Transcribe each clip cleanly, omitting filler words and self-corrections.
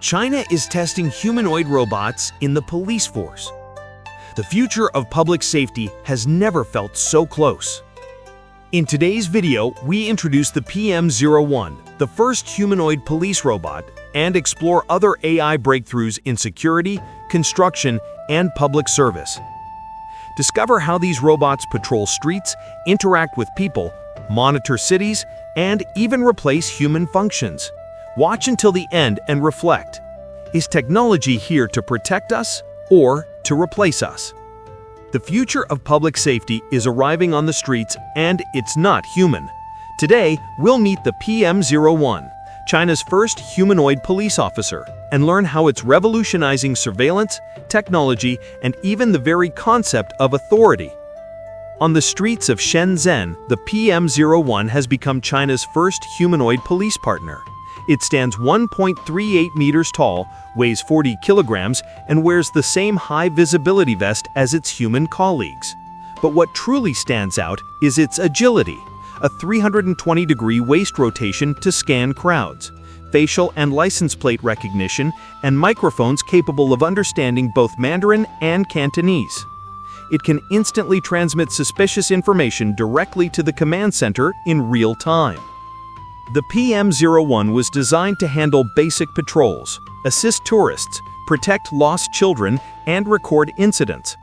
China is testing humanoid robots in the police force. The future of public safety has never felt so close. In today's video, we introduce the PM01, the first humanoid police robot, and explore other AI breakthroughs in security, construction, and public service. Discover how these robots patrol streets, interact with people, monitor cities, and even replace human functions. Watch until the end and reflect. Is technology here to protect us or to replace us? The future of public safety is arriving on the streets, and it's not human. Today, we'll meet the PM01, China's first humanoid police officer, and learn how it's revolutionizing surveillance, technology, and even the very concept of authority. On the streets of Shenzhen, the PM01 has become China's first humanoid police partner. It stands 1.38 meters tall, weighs 40 kilograms, and wears the same high-visibility vest as its human colleagues. But what truly stands out is its agility, a 320-degree waist rotation to scan crowds, facial and license plate recognition, and microphones capable of understanding both Mandarin and Cantonese. It can instantly transmit suspicious information directly to the command center in real time. The PM01 was designed to handle basic patrols, assist tourists, protect lost children, and record incidents.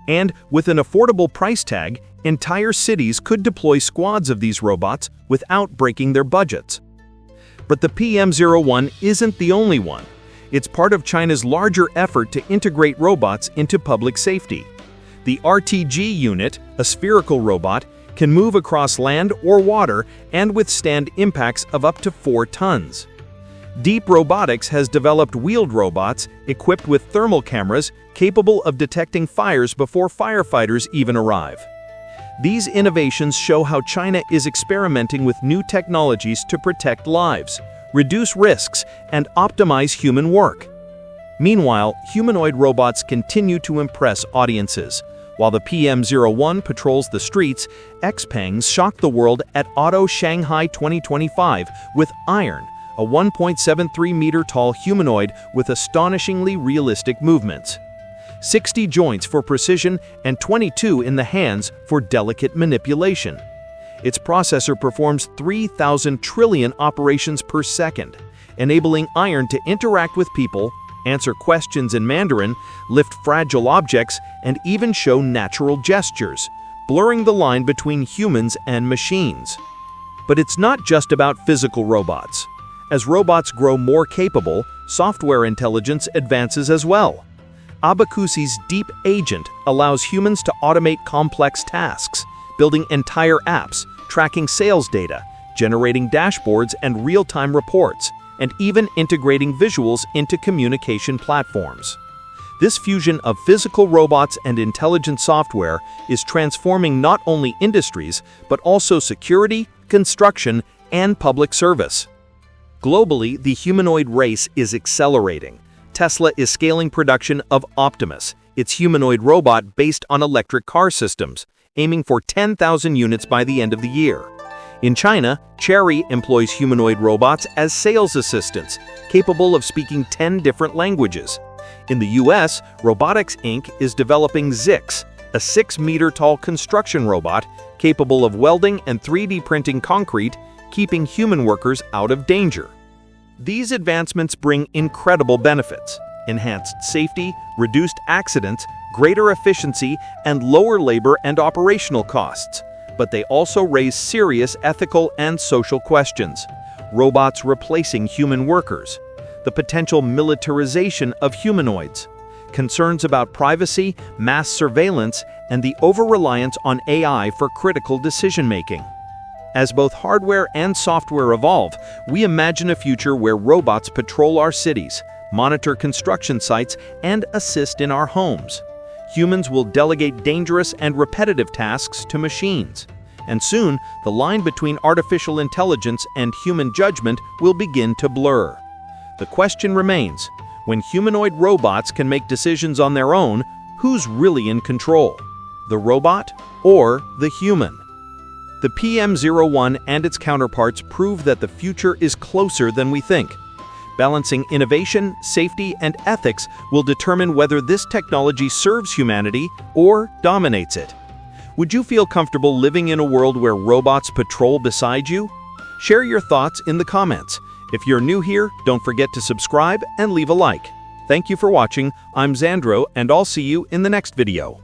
And with an affordable price tag, entire cities could deploy squads of these robots without breaking their budgets. But the PM01 isn't the only one. It's part of China's larger effort to integrate robots into public safety. The RTG unit, a spherical robot, can move across land or water and withstand impacts of up to 4 tons. Deep Robotics has developed wheeled robots equipped with thermal cameras capable of detecting fires before firefighters even arrive. These innovations show how China is experimenting with new technologies to protect lives, reduce risks, and optimize human work. Meanwhile, humanoid robots continue to impress audiences. While the PM01 patrols the streets, XPengs shocked the world at Auto Shanghai 2025 with Iron, a 1.73-meter-tall humanoid with astonishingly realistic movements. 60 joints for precision and 22 in the hands for delicate manipulation. Its processor performs 3,000 trillion operations per second, enabling Iron to interact with people, answer questions in Mandarin, lift fragile objects, and even show natural gestures, blurring the line between humans and machines. But it's not just about physical robots. As robots grow more capable, software intelligence advances as well. Abacusi's Deep Agent allows humans to automate complex tasks, building entire apps, tracking sales data, generating dashboards and real-time reports, and even integrating visuals into communication platforms. This fusion of physical robots and intelligent software is transforming not only industries, but also security, construction, and public service. Globally, the humanoid race is accelerating. Tesla is scaling production of Optimus, its humanoid robot based on electric car systems, aiming for 10,000 units by the end of the year. In China, Chery employs humanoid robots as sales assistants, capable of speaking 10 different languages. In the US, Robotics Inc. is developing Zix, a 6-meter-tall construction robot capable of welding and 3D printing concrete, keeping human workers out of danger. These advancements bring incredible benefits: enhanced safety, reduced accidents, greater efficiency, and lower labor and operational costs. But they also raise serious ethical and social questions. Robots replacing human workers, the potential militarization of humanoids, concerns about privacy, mass surveillance, and the over-reliance on AI for critical decision-making. As both hardware and software evolve, we imagine a future where robots patrol our cities, monitor construction sites, and assist in our homes. Humans will delegate dangerous and repetitive tasks to machines. And soon, the line between artificial intelligence and human judgment will begin to blur. The question remains, when humanoid robots can make decisions on their own, who's really in control? The robot or the human? The PM01 and its counterparts prove that the future is closer than we think. Balancing innovation, safety, and ethics will determine whether this technology serves humanity or dominates it. Would you feel comfortable living in a world where robots patrol beside you? Share your thoughts in the comments. If you're new here, don't forget to subscribe and leave a like. Thank you for watching. I'm Xandro, and I'll see you in the next video.